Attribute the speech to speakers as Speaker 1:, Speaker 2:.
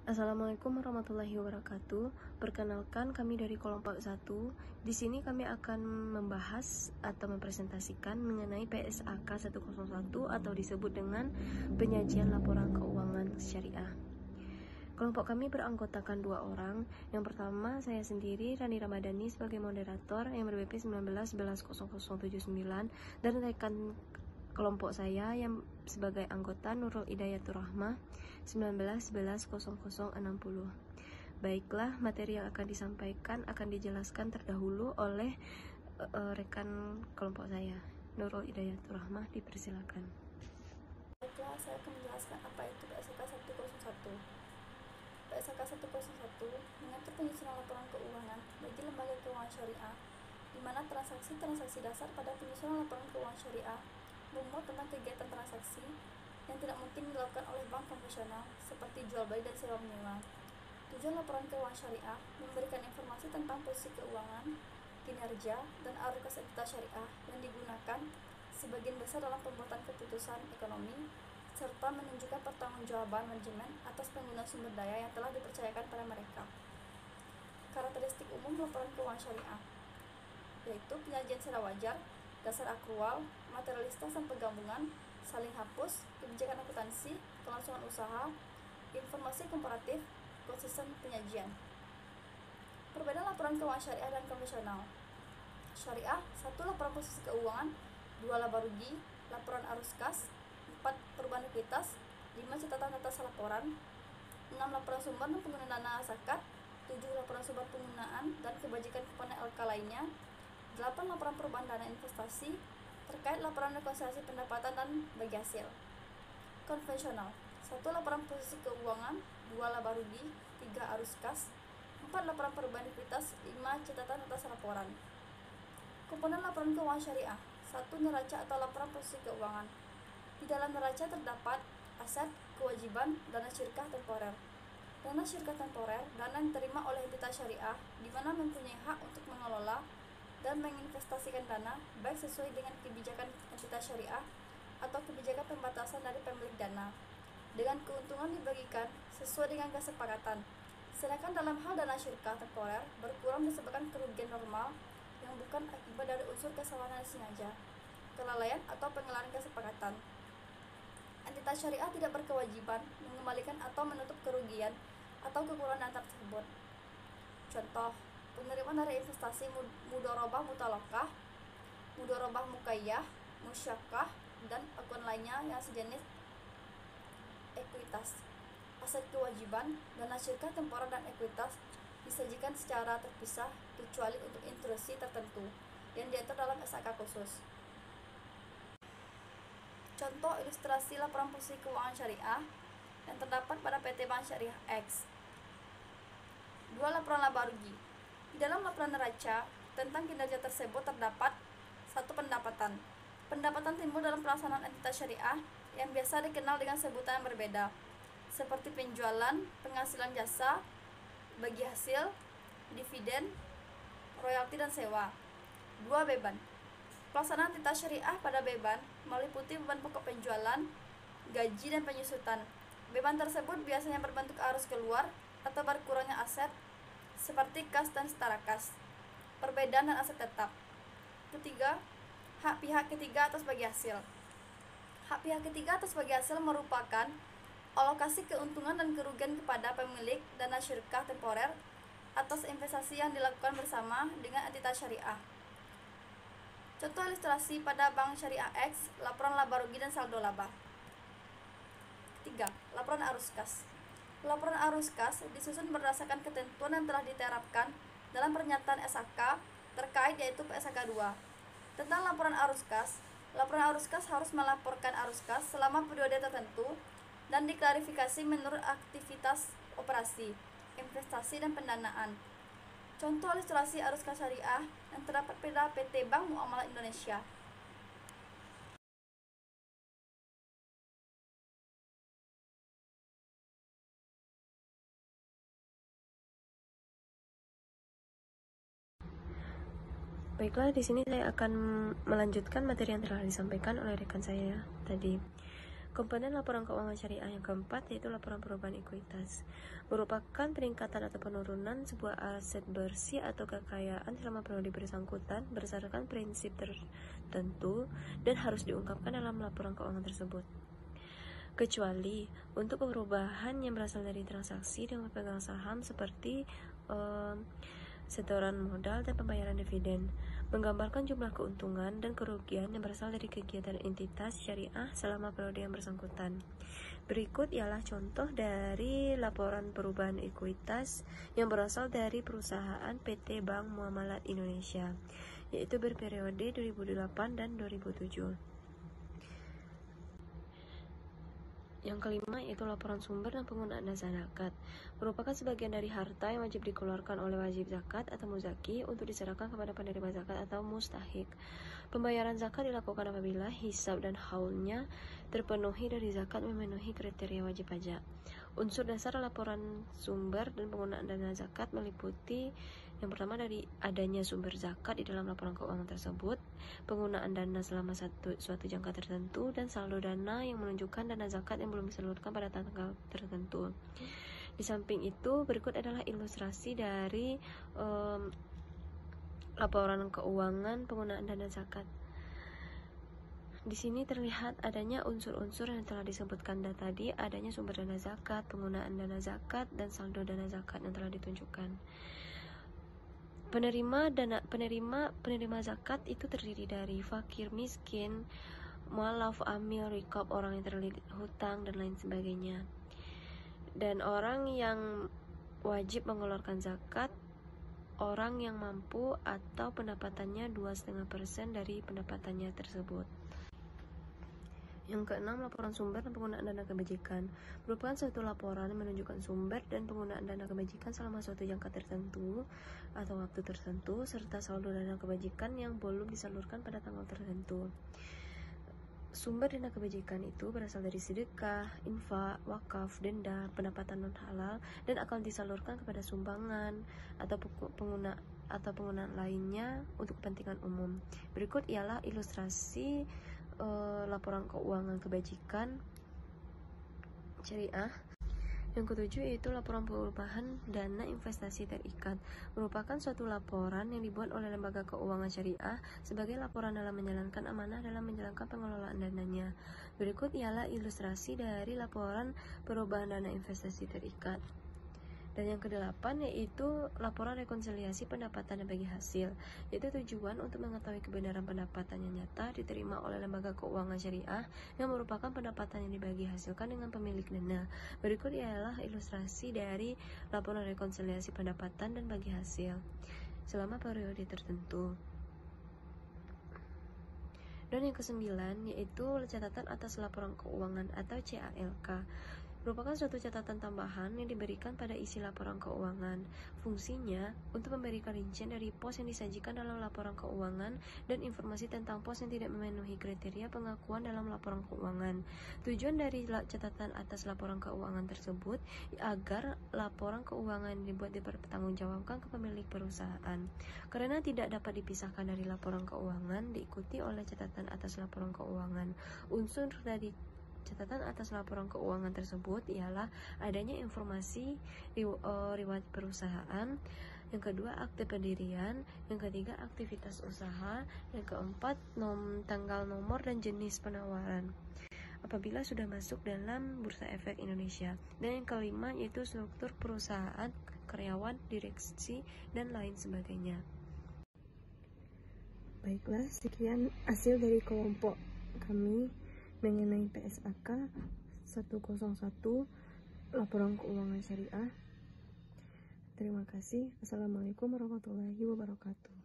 Speaker 1: Assalamualaikum warahmatullahi wabarakatuh. Perkenalkan, kami dari kelompok 1. Di sini kami akan membahas atau mempresentasikan mengenai PSAK 101 atau disebut dengan penyajian laporan keuangan syariah. Kelompok kami beranggotakan 2 orang. Yang pertama, saya sendiri, Rani Ramadhani, sebagai moderator yang ber-BP 19110079, dan rekan kelompok saya yang sebagai anggota Nurul Idayatur Rahmah 19110060. Baiklah, materi yang akan disampaikan akan dijelaskan terdahulu oleh rekan kelompok saya, Nurul Idayatur Rahmah. Dipersilakan.
Speaker 2: Baiklah, saya akan menjelaskan apa itu PSAK 101. PSAK 101 mengatur penyusunan laporan keuangan bagi lembaga keuangan syariah, di mana transaksi-transaksi dasar pada penyusunan laporan keuangan syariah memuat tentang kegiatan transaksi yang tidak mungkin dilakukan oleh bank konvensional seperti jual beli dan sewa menyewa. Tujuan laporan keuangan syariah memberikan informasi tentang posisi keuangan, kinerja, dan arus kas entitas syariah yang digunakan sebagian besar dalam pembuatan keputusan ekonomi, serta menunjukkan pertanggungjawaban manajemen atas penggunaan sumber daya yang telah dipercayakan pada mereka. Karakteristik umum laporan keuangan syariah yaitu penyajian secara wajar, dasar akrual, materialitas dan penggabungan, saling hapus, kebijakan akuntansi, kelangsungan usaha, informasi komparatif, konsisten penyajian. Perbedaan laporan keuangan syariah dan konvensional. Syariah: 1. Laporan posisi keuangan, 2. Laba rugi, laporan arus kas, 4. Perubahan likuiditas, 5. Catatan atas laporan, 6. Laporan sumber dan penggunaan dana zakat, 7. Laporan sumber penggunaan dan kebajikan komponen LK lainnya, 8. Laporan perubahan dana investasi terkait laporan rekonsiliasi pendapatan dan bagi hasil. Konvensional: 1. Laporan posisi keuangan, 2. Laba rugi, 3. Arus kas, 4. Laporan perubahan likuiditas, 5. Catatan atas laporan. Komponen laporan keuangan syariah. 1. Neraca atau laporan posisi keuangan. Di dalam neraca terdapat aset, kewajiban, dana syirkah temporer. Dana syirkah temporer, dana yang diterima oleh entitas syariah di mana mempunyai hak untuk mengelola dan menginvestasikan dana baik sesuai dengan kebijakan entitas syariah atau kebijakan pembatasan dari pemilik dana, dengan keuntungan dibagikan sesuai dengan kesepakatan. Sedangkan dalam hal dana syirkah temporer berkurang disebabkan kerugian normal yang bukan akibat dari unsur kesalahan sengaja, kelalaian atau pengeluaran kesepakatan. Entitas syariah tidak berkewajiban mengembalikan atau menutup kerugian atau kekurangan dana tersebut. Contoh: penerimaan dari investasi mudharabah mutalaqah, mudharabah mukayyah, musyakah, dan akun lainnya yang sejenis ekuitas. Aset kewajiban, dana syirkah temporer dan ekuitas disajikan secara terpisah kecuali untuk instruksi tertentu yang diatur dalam SAK khusus. Contoh ilustrasi laporan posisi keuangan syariah yang terdapat pada PT Bank Syariah X. 2. Laporan laba rugi. Di dalam laporan neraca tentang kinerja tersebut terdapat 1. Pendapatan. Pendapatan timbul dalam pelaksanaan entitas syariah yang biasa dikenal dengan sebutan yang berbeda, seperti penjualan, penghasilan jasa, bagi hasil, dividen, royalti, dan sewa. 2. Beban. Pelaksanaan entitas syariah pada beban meliputi beban pokok penjualan, gaji, dan penyusutan. Beban tersebut biasanya berbentuk arus keluar atau berkurangnya aset seperti kas dan setara kas, perbedaan dan aset tetap. Ketiga, hak pihak ketiga atas bagi hasil. Hak pihak ketiga atas bagi hasil merupakan alokasi keuntungan dan kerugian kepada pemilik dana syirkah temporer atas investasi yang dilakukan bersama dengan entitas syariah. Contoh ilustrasi pada Bank Syariah X, laporan laba rugi dan saldo laba. 3. Laporan arus kas. Laporan arus kas disusun berdasarkan ketentuan yang telah diterapkan dalam pernyataan SAK terkait, yaitu PSAK 2. Tentang laporan arus kas harus melaporkan arus kas selama periode tertentu dan diklarifikasi menurut aktivitas operasi, investasi, dan pendanaan. Contoh ilustrasi arus kas syariah yang terdapat pada PT Bank Muamalah Indonesia.
Speaker 1: Baiklah, di sini saya akan melanjutkan materi yang telah disampaikan oleh rekan saya tadi. Komponen laporan keuangan syariah yang keempat yaitu laporan perubahan ekuitas, merupakan peningkatan atau penurunan sebuah aset bersih atau kekayaan selama periode bersangkutan berdasarkan prinsip tertentu dan harus diungkapkan dalam laporan keuangan tersebut. Kecuali untuk perubahan yang berasal dari transaksi dengan pemegang saham seperti setoran modal dan pembayaran dividen, menggambarkan jumlah keuntungan dan kerugian yang berasal dari kegiatan entitas syariah selama periode yang bersangkutan. Berikut ialah contoh dari laporan perubahan ekuitas yang berasal dari perusahaan PT Bank Muamalat Indonesia, yaitu berperiode 2008 dan 2007. Yang kelima yaitu laporan sumber dan penggunaan dana zakat, merupakan sebagian dari harta yang wajib dikeluarkan oleh wajib zakat atau muzaki untuk diserahkan kepada penerima zakat atau mustahik. Pembayaran zakat dilakukan apabila hisab dan haulnya terpenuhi dari zakat memenuhi kriteria wajib pajak. Unsur dasar laporan sumber dan penggunaan dana zakat meliputi yang pertama dari adanya sumber zakat di dalam laporan keuangan tersebut, penggunaan dana selama suatu jangka tertentu, dan saldo dana yang menunjukkan dana zakat yang belum disalurkan pada tanggal tertentu. Di samping itu, berikut adalah ilustrasi dari laporan keuangan penggunaan dana zakat. Di sini terlihat adanya unsur-unsur yang telah disebutkan tadi, adanya sumber dana zakat, penggunaan dana zakat, dan saldo dana zakat yang telah ditunjukkan. Penerima zakat itu terdiri dari fakir, miskin, mualaf, amil, rikab, orang yang terlilit hutang, dan lain sebagainya. Dan orang yang wajib mengeluarkan zakat, orang yang mampu atau pendapatannya 2,5% dari pendapatannya tersebut. Yang keenam, laporan sumber dan penggunaan dana kebajikan, merupakan suatu laporan yang menunjukkan sumber dan penggunaan dana kebajikan selama suatu jangka tertentu atau waktu tertentu, serta saldo dana kebajikan yang belum disalurkan pada tanggal tertentu. Sumber dana kebajikan itu berasal dari sedekah, infak, wakaf, denda, pendapatan non-halal, dan akan disalurkan kepada sumbangan atau penggunaan lainnya untuk kepentingan umum. Berikut ialah ilustrasi laporan keuangan kebajikan syariah. Yang ketujuh yaitu laporan perubahan dana investasi terikat, merupakan suatu laporan yang dibuat oleh lembaga keuangan syariah sebagai laporan dalam menjalankan amanah dalam menjalankan pengelolaan dananya. Berikut ialah ilustrasi dari laporan perubahan dana investasi terikat. Dan yang kedelapan yaitu laporan rekonsiliasi pendapatan dan bagi hasil, yaitu tujuan untuk mengetahui kebenaran pendapatan yang nyata diterima oleh lembaga keuangan syariah yang merupakan pendapatan yang dibagi hasilkan dengan pemilik dana. Berikut ialah ilustrasi dari laporan rekonsiliasi pendapatan dan bagi hasil selama periode tertentu. Dan yang kesembilan yaitu catatan atas laporan keuangan atau CALK, merupakan suatu catatan tambahan yang diberikan pada isi laporan keuangan. Fungsinya untuk memberikan rincian dari pos yang disajikan dalam laporan keuangan dan informasi tentang pos yang tidak memenuhi kriteria pengakuan dalam laporan keuangan. Tujuan dari catatan atas laporan keuangan tersebut agar laporan keuangan dibuat dipertanggungjawabkan ke pemilik perusahaan. Karena tidak dapat dipisahkan dari laporan keuangan, diikuti oleh catatan atas laporan keuangan. Unsur dari catatan atas laporan keuangan tersebut ialah adanya informasi riwayat perusahaan, yang kedua akte pendirian, yang ketiga aktivitas usaha, yang keempat tanggal, nomor, dan jenis penawaran apabila sudah masuk dalam Bursa Efek Indonesia, dan yang kelima yaitu struktur perusahaan, karyawan, direksi, dan lain sebagainya.
Speaker 3: Baiklah, sekian hasil dari kelompok kami mengenai PSAK 101 laporan keuangan syariah. Terima kasih. Assalamualaikum warahmatullahi wabarakatuh.